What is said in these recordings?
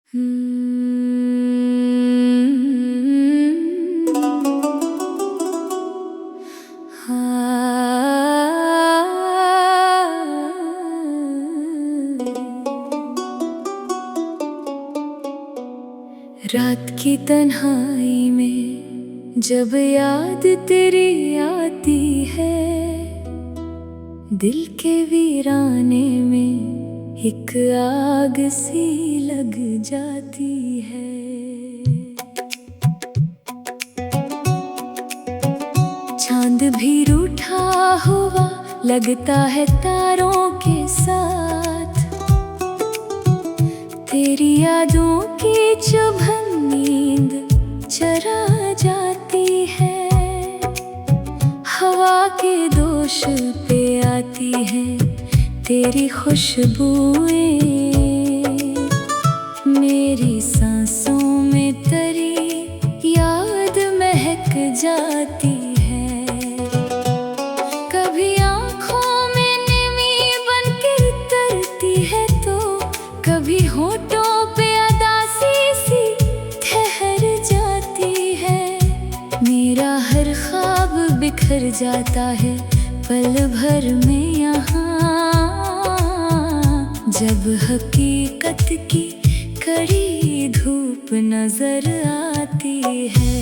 रात की तन्हाई में जब याद तेरी आती है, दिल के वीराने में एक आग सी लग जाती है। चांद भी रूठा हुआ लगता है तारों के साथ, तेरी यादों की चुभन नींद चरा जाती है। हवा के दोष पे आती है तेरी खुशबुएं, मेरी सांसों में तेरी याद महक जाती है। कभी आँखों में नमी बनकर तरती है तो कभी होठों पे अदासी सी ठहर जाती है। मेरा हर ख्वाब बिखर जाता है पल भर में यहाँ, जब हकीकत की कड़ी धूप नजर आती है।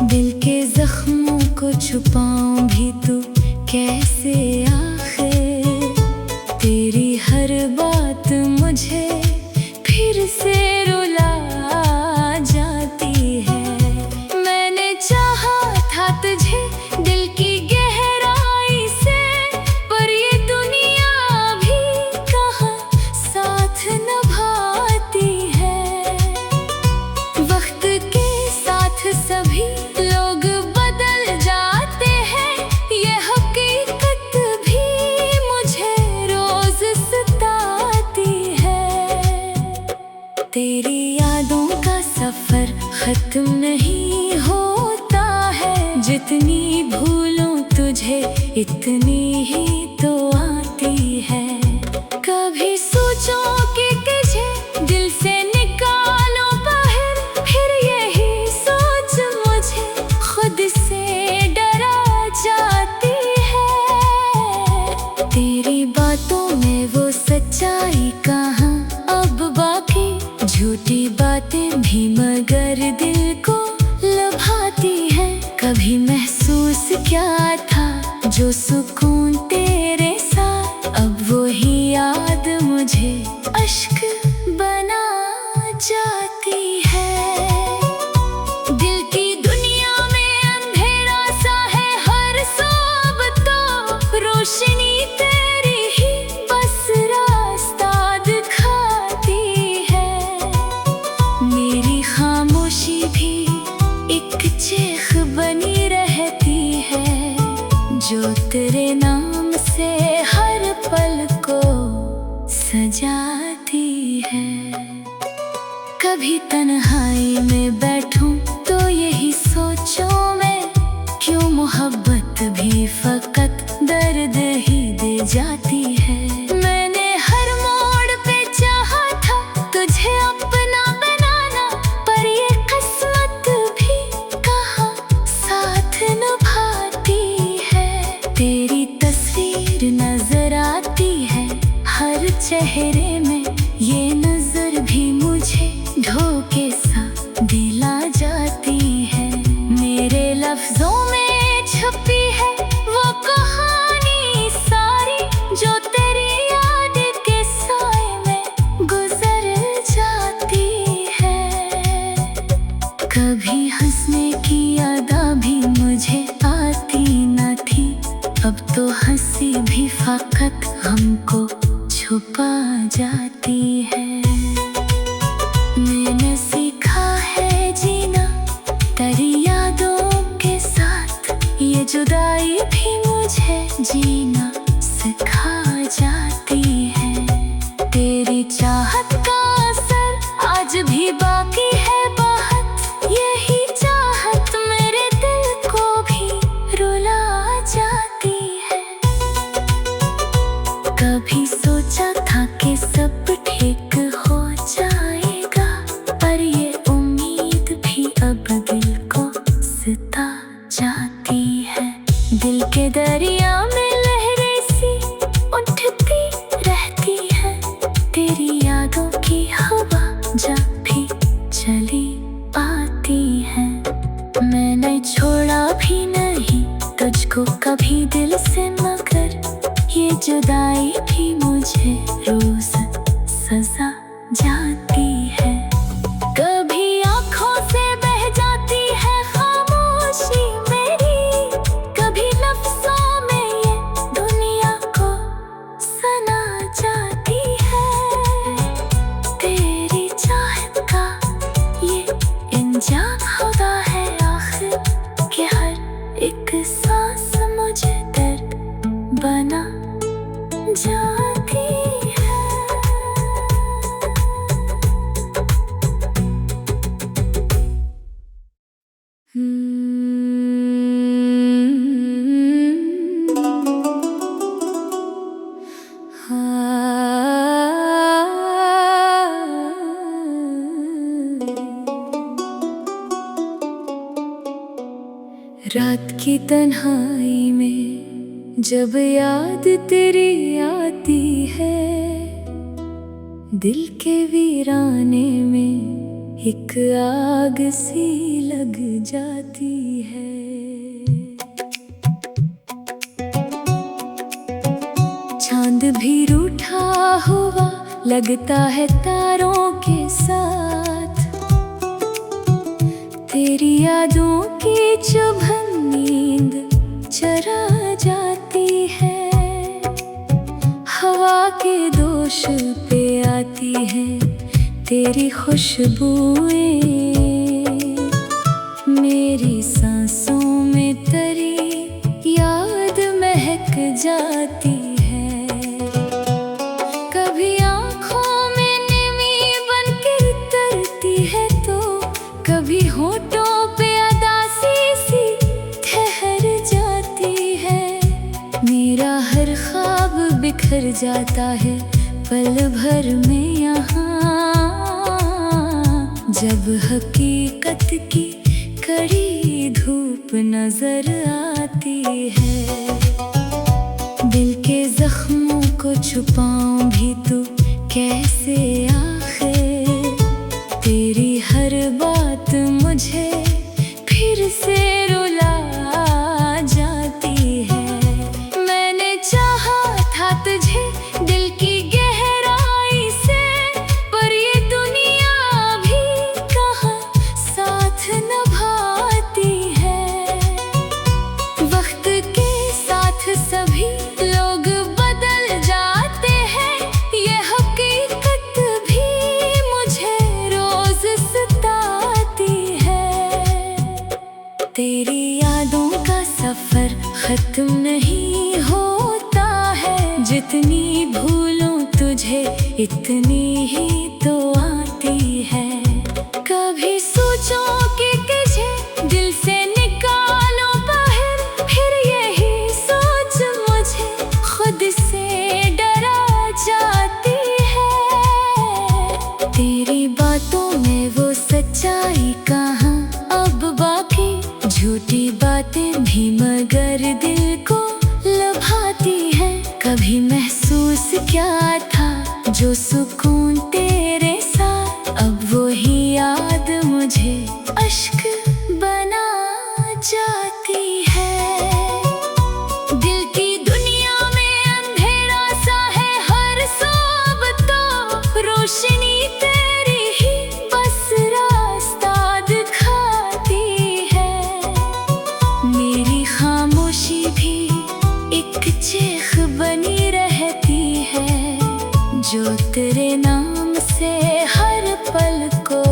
दिल के जख्मों को छुपाऊं भी तो कैसे आखिर, तेरी हर बात मुझे फिर से रुला जाती है। मैंने चाहा था तुझे दिल की गहराई से, पर ये दुनिया भी कहाँ साथ निभाती है। वक्त के साथ सभी लोग बदल जाते हैं, ये हकीकत भी मुझे रोज सताती है। तेरी यादों का सफर खत्म नहीं होता है, जितनी भूलूं तुझे इतनी ही तो आती है। कभी सोचो कि तुझे दिल से निकालो बाहर, फिर यही सोच मुझे खुद से डरा जाती है। तेरी बातों में वो सच्चाई कहाँ अब बाकी, झूठी बातें भी मगर दिल को लुभाती है। कभी महसूस क्या था जो सुकून तेरे साथ, अब वही याद मुझे अश्क बना जाती है। दिल की दुनिया में अंधेरा सा है हर सुबह, तो रोशनी तेरी ही बस रास्ता दिखाती है। मेरी खामोशी भी एक चीख बनी रहती है, जो तेरे नाम से हर पल को सजाती है। कभी तन्हाई में बैठूं तो यही सोचूं मैं, क्यों मोहब्बत भी फकत दर्द ही दे जाती है। मैंने हर मोड़ पे चाहा था तुझे अपना बनाना, पर ये किस्मत भी कहाँ साथ निभाती है। तेरी तस्वीर नजर आती है हर चेहरे में, ये नजर भी मुझे धोखे सा दिला जाती है। मेरे लफ्जों में छुपी है वो कहानी सारी, जो तेरी याद के साए में गुजर जाती है। कभी हंसने की अदा भी मुझे आती न थी, अब तो हंसी भी फकत हमको छुपा जाती है। मैंने सीखा है जीना तेरी यादों के साथ, ये जुदाई भी मुझे जीना सिखा जाती है। तेरी चाहत का असर आज भी बाकी है बहुत, यही चाहत मेरे दिल को भी रुला जाती है। कभी सोचा था कि सब ठीक हो जाए, यादों की हवा जब भी चली आती है, मैंने छोड़ा भी नहीं तुझको कभी दिल से, मगर ये जुदाई भी मुझे रोज सजा जाती है। कभी आँखों से बह जाती है खामोशी मेरी, कभी लफ्जों में ये दुनिया को सना जाती है। तेरी चाहत का ये इंजाम होता है आखिर, कि हर एक सांस मुझे दर्द बना जाती है। रात की तन्हाई में जब याद तेरी आती है, दिल के वीराने में एक आग सी लग जाती है। चांद भी रूठा हुआ लगता है तारों के साथ, तेरी यादों की चुभन नींद चरा जाती है। हवा के दोष पे आती है तेरी खुशबुएं, मेरी सांसों में तेरी याद महक जाती है। कभी आँखों में नमी बन के उतरती है तो कभी होठों पे अदासी सी ठहर जाती है। मेरा हर ख्वाब बिखर जाता है पल भर में यहाँ, जब हकीकत की कड़ी धूप नजर आती है। दिल के जख्मों को छुपाऊं भी तो कैसे आखिर, तेरी हर बात मुझे फिर से रुला जाती है। मैंने चाहा था तुझे दिल की गहराई से, पर ये दुनिया भी कहाँ साथ निभाती है। वक्त के साथ सभी लोग बदल जाते हैं, ये हकीकत भी मुझे रोज सताती है। तेरी यादों का सफर खत्म नहीं होता है, जितनी भूलूं तुझे इतनी ही तो आती है। कभी सोचूं कि तुझे दिल से निकालो बाहर, फिर यही सोच मुझे खुद से डरा जाती है। तेरी बातों में वो सच्चाई कहाँ अब बाकी, झूठी बातें भी मगर दिल को लुभाती है। कभी महसूस क्या था जो सुकून तेरे साथ, अब वही याद मुझे अश्क बना जाती है। दिल की दुनिया में अंधेरा सा है हर सुब, तो रोशनी तेरी ही बस रास्ता दिखाती है। मेरी खामोशी भी एक चीख बनी रहती है, जो तेरे नाम से हर पल को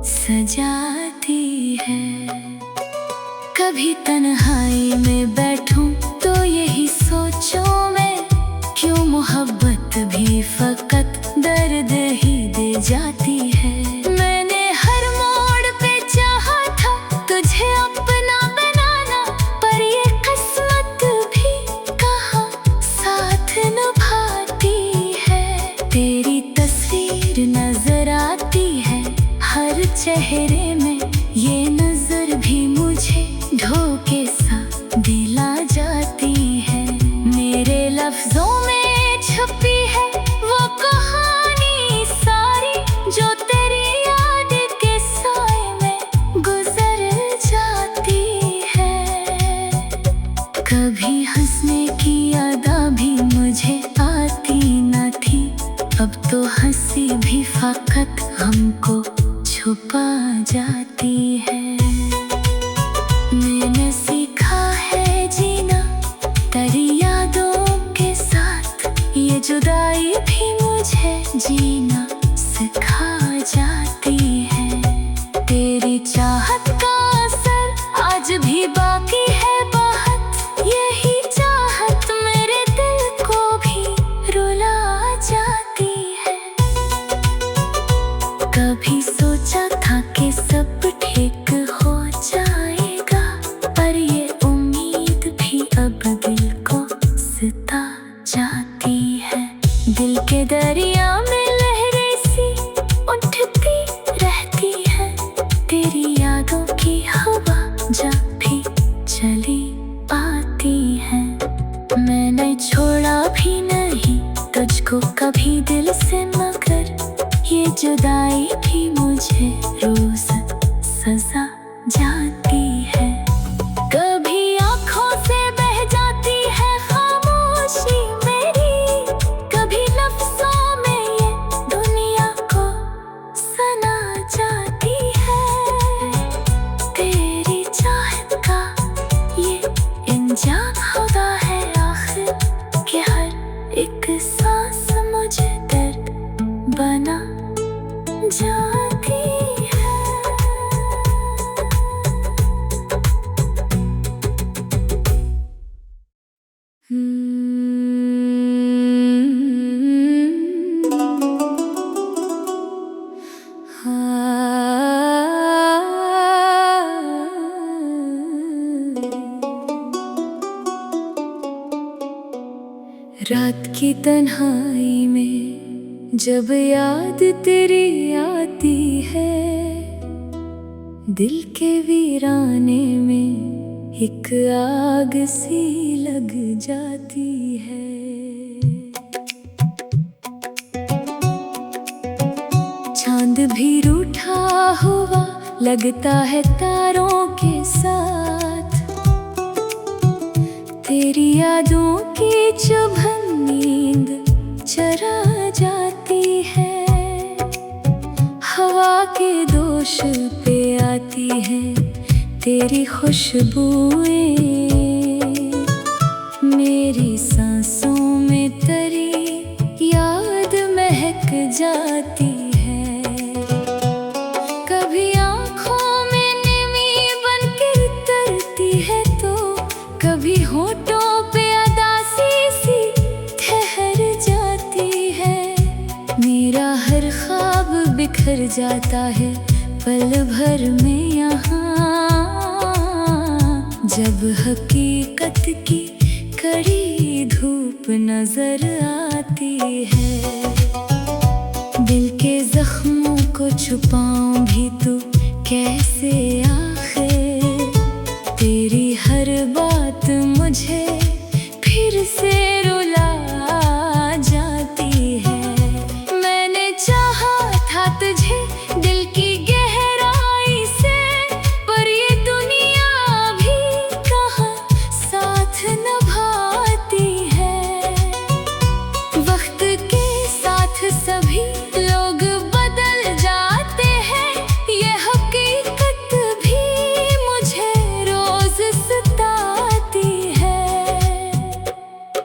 सजाती है। कभी तन्हाई में बैठूं तो यही सोचूं मैं, क्यों मोहब्बत भी फकत दर्द ही दे जाती है। मैंने हर मोड़ पे चाहा था तुझे अपना बनाना, पर ये किस्मत भी कहाँ साथ निभाती है। तेरी तस्वीर नजर आती है हर चेहरे में, ये नजर भी मुझे धोखे सा दिला जाती है। मेरे लफ्जों में छुपी है वो कहानी रिफाकत हमको छुपा जाती है। मैंने सीखा है जीना तेरी यादों के साथ, ये जुदाई भी मुझे जीना सिखा जाती है। तेरी चाहत का असर आज भी बाकी है बहुत, यही चाहत मेरे दिल को भी रुला जाती है। कभी सोचा था कि सब ठीक हो जाएगा, पर ये उम्मीद भी अब दिल को सता जाती है। दिल के दरिया में लहरें सी उठती रहती है, तेरी यादों की हवा जब भी चली आती है। मैंने छोड़ा भी नहीं तुझको कभी दिल से, मगर ये जुदाई भी मुझे रोज सजा जाती है। कभी आँखों से बह जाती है खामोशी मेरी, कभी लफ्ज़ों में ये दुनिया को सना जाती है। तेरी चाहत का ये इंजाम होता है आखिर, कि हर एक सांस मुझे दर्द बना जाती है। रात की तन्हाई में जब याद तेरी आती है, दिल के वीराने में एक आग सी लग जाती है। चांद भी रूठा हुआ लगता है तारों के साथ, तेरी यादों की चुभन नींद चरा जाती है। हवा के दोष पे आती है तेरी खुशबुएं, मेरी सांसों में तेरी याद महक जाती है। कभी आँखों में नमी बन के उतरती है तो कभी होठों पे उदासी सी ठहर जाती है। मेरा हर ख्वाब बिखर जाता है पल भर में यहाँ, जब हकीकत की कड़ी धूप नजर आती है। दिल के जख्मों को छुपाऊं भी तो कैसे आखिर, तेरी हर बात मुझे फिर से रुला जाती है। मैंने चाहा था तुझे दिल की गहराई से, पर ये दुनिया भी कहाँ साथ निभाती है। वक्त के साथ सभी लोग बदल जाते हैं, ये हकीकत भी मुझे रोज सताती है।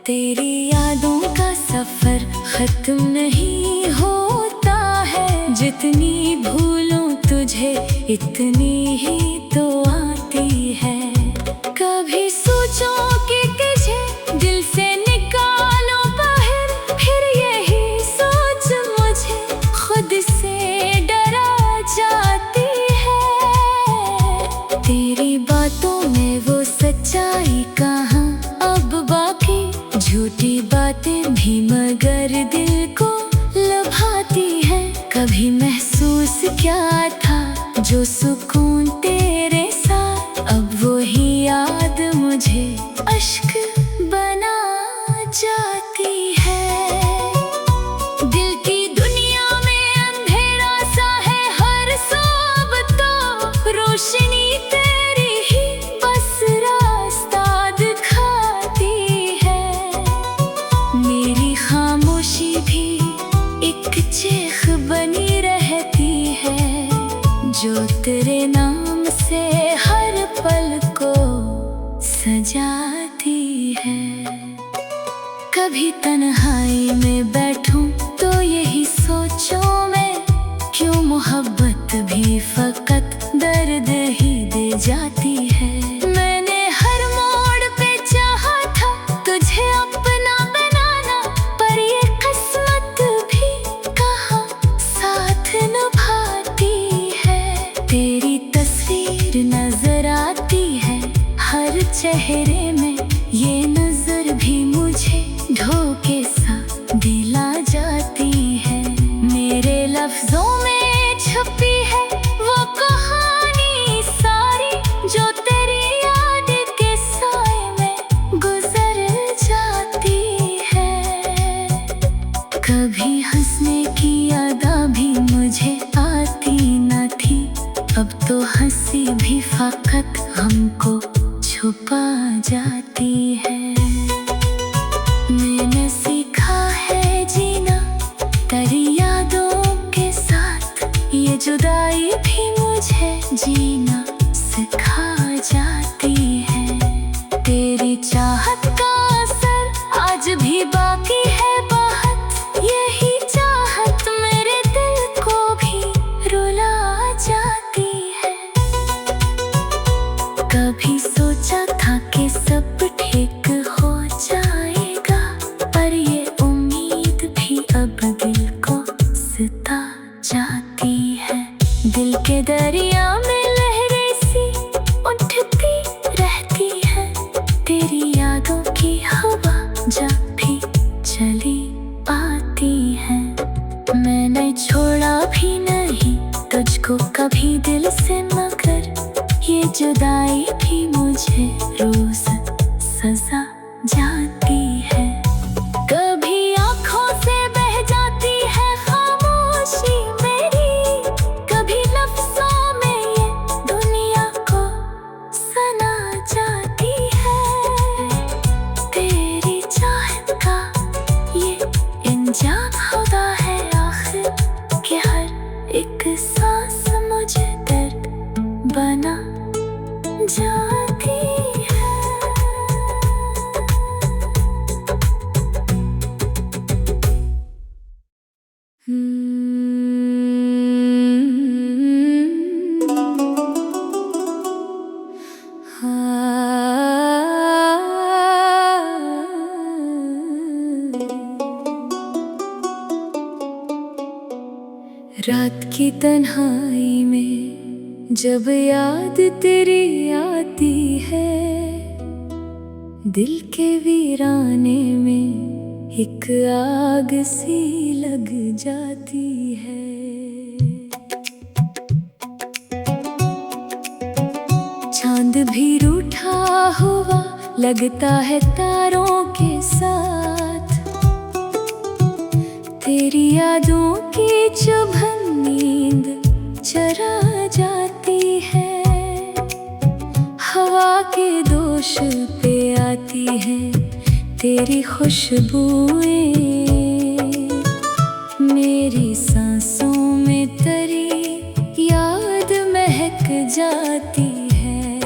तेरी यादों का सफर खत्म नहीं होता है, जितनी भूलूं तुझे इतनी ही तो आती है। कभी सोचो कि तुझे दिल से निकालो बाहर, फिर यही सोच मुझे खुद से डरा जाती है। तेरी बातों में वो सच्चाई कहाँ अब बाकी, झूठी बातें भी मगर दिल को लुभाती है। कभी महसूस क्या था जो सुकून तेरे साथ, अब वही याद मुझे अश्क बना जाती है। दिल की दुनिया में अंधेरा सा है हर सब, तो रोशनी तेरी ही बस रास्ता दिखाती है। मेरी खामोशी भी एक चीख बनी कभी तन्हाई में बैठूं तो यही सोचूं मैं, क्यों मोहब्बत भी फकत दर्द ही दे जाती है। मैंने हर मोड़ पे चाहा था तुझे अपना बनाना, पर ये किस्मत भी कहाँ साथ निभाती है। तेरी तस्वीर नजर आती है हर चेहरे में, ये नजर भी मुझे धोखे सा दिला जाती है। मेरे लफ्जों में छुपी है वो कहानी सारी, जो तेरी याद के साए में गुजर जाती है। कभी हंसने की अदा भी मुझे आती न थी, अब तो हंसी भी फकत हमको छुपा जाती है। मैंने सीखा है जीना तेरी यादों के साथ, ये जुदाई भी मुझे जीना सिखा जाती है। तेरी चाहत का असर आज भी बाकी है बहुत, यही चाहत मेरे दिल को भी रुला जाती है। कभी सोचा था कि सब ठीक हो जाएगा, पर ये उम्मीद भी अब दिल को सता जाती है। दिल के दरिया में लहरें सी उठती रहती है, तेरी यादों की हवा जब भी चली आती है। मैंने छोड़ा भी नहीं तुझको कभी दिल से, मगर ये जुदाई भी मुझे रोज सजा जाती है। कभी आँखों से बह जाती है खामोशी मेरी, कभी लफ्जों में ये दुनिया को सना जाती है। तेरी चाहत का ये इंजाम खुदा है आखिर, कि हर एक सांस मुझे दर्द बना जाती है। रात की तन्हाई में जब याद तेरी आती है, दिल के वीराने में एक आग सी लग जाती है। चांद भी रूठा हुआ लगता है तारों के साथ, तेरी यादों की चुभन नींद चरा जाती है। हवा के दोष पे आती है तेरी खुशबुएं, मेरी सांसों में तेरी याद महक जाती है।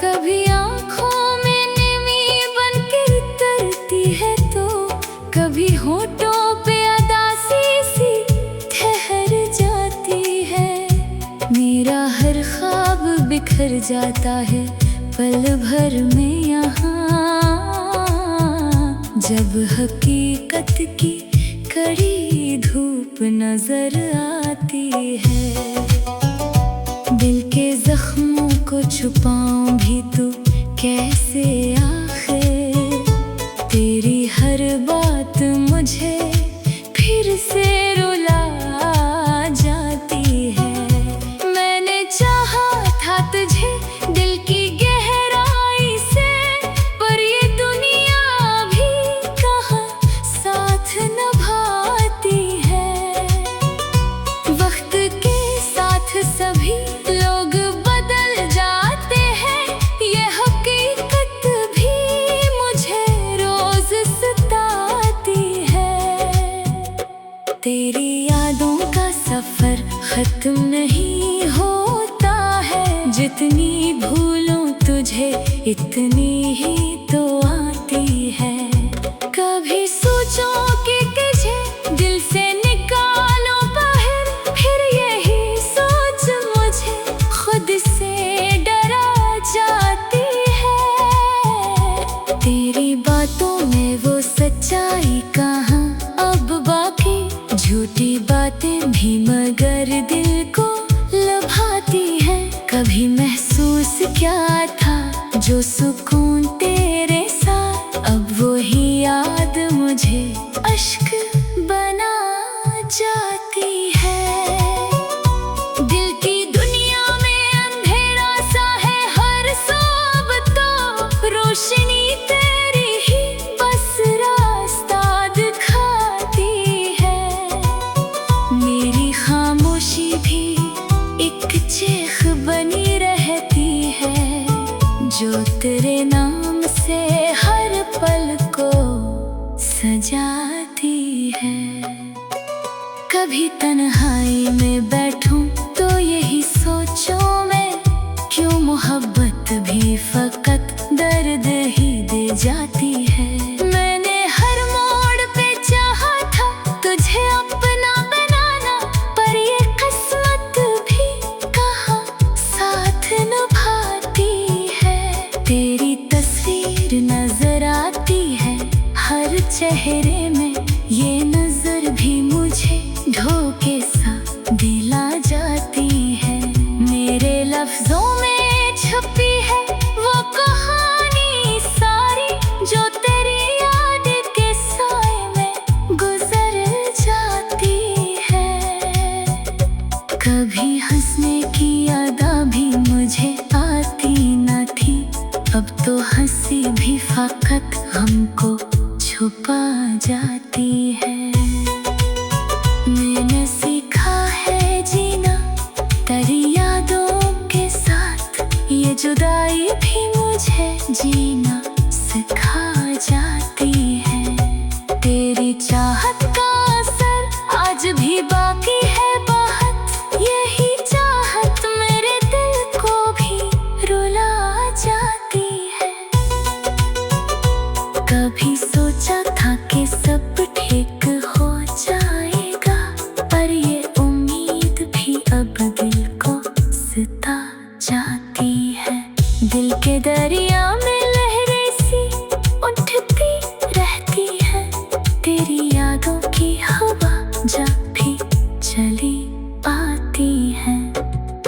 कभी आँखों में नमी बन के उतरती है तो कभी होठों पे उदासी सी ठहर जाती है। मेरा हर ख्वाब बिखर जाता है पल भर में यहाँ, जब हकीकत की कड़ी धूप नजर आती है। दिल के जख्मों को छुपाऊं भी तो कैसे आखिर, तेरी हर बात मुझे फिर से रुला जाती है। मैंने चाहा था तुझे दिल की गहराई से, पर ये दुनिया भी कहाँ साथ निभाती है। वक्त के साथ सभी लोग बदल जाते हैं, ये हकीकत भी मुझे रोज सताती है। तेरी यादों का सफर खत्म नहीं होता है, जितनी भूलूं तुझे इतनी ही तो आती है। मगर दिल को लुभाती है। कभी महसूस क्या था जो सुकून तेरे साथ, अब वही याद मुझे अश्क बना जाती है। दिल की दुनिया में अंधेरा सा है हर सब, तो रोशनी तेरी ही बस रास्ता दिखाती है। मेरी खामोशी भी एक चीख बनी रहती है, जो तेरे नाम से हर पल को सजाती है। कभी तन्हाई में बैठूं तो यही सोचूं मैं, क्यों मोहब्बत भी फकत दर्द ही दे जाती है। मैंने हर मोड़ पे चाहा था तुझे अपना बनाना, पर ये किस्मत भी कहाँ साथ निभाती है। तेरी तस्वीर नजर आती है हर चेहरे में, ये नजर भी मुझे धोखे सा दिला जाती है। मेरे लफ्जों में छुपी है वो कहानी सारी, जो तेरी याद के साए में गुजर जाती है। कभी हंसने की अदा भी मुझे आती न थी, अब तो हंसी भी फकत हमको छुपा जाती है। मैंने सीखा है जीना तेरी यादों के साथ, ये जुदाई भी मुझे जीना सिखा जाती है। तेरी चाहत का असर आज भी बाकी है बहुत, यही चाहत मेरे दिल को भी रुला जाती है। कभी सोचा था कि सब ठीक हो जाएगा, पर ये उम्मीद भी अब दिल को सता जाती है। दिल के दरिया में लहरें सी उठती रहती है, तेरी यादों की हवा जब भी चली आती है।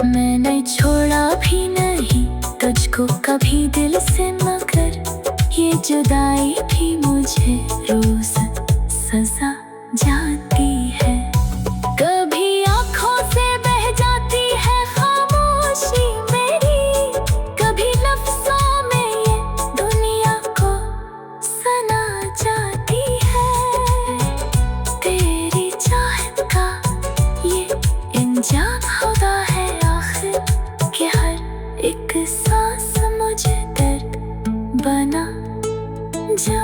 मैंने छोड़ा भी नहीं तुझको कभी दिल से, मगर ये जुदाई भी मुझे रोज सजा जाती है। कभी आँखों से बह जाती है खामोशी मेरी, कभी लफ्जों में ये दुनिया को सना जाती है। तेरी चाहत का ये इंजाम होता है आखिर, कि हर एक सांस मुझे दर्द बना जा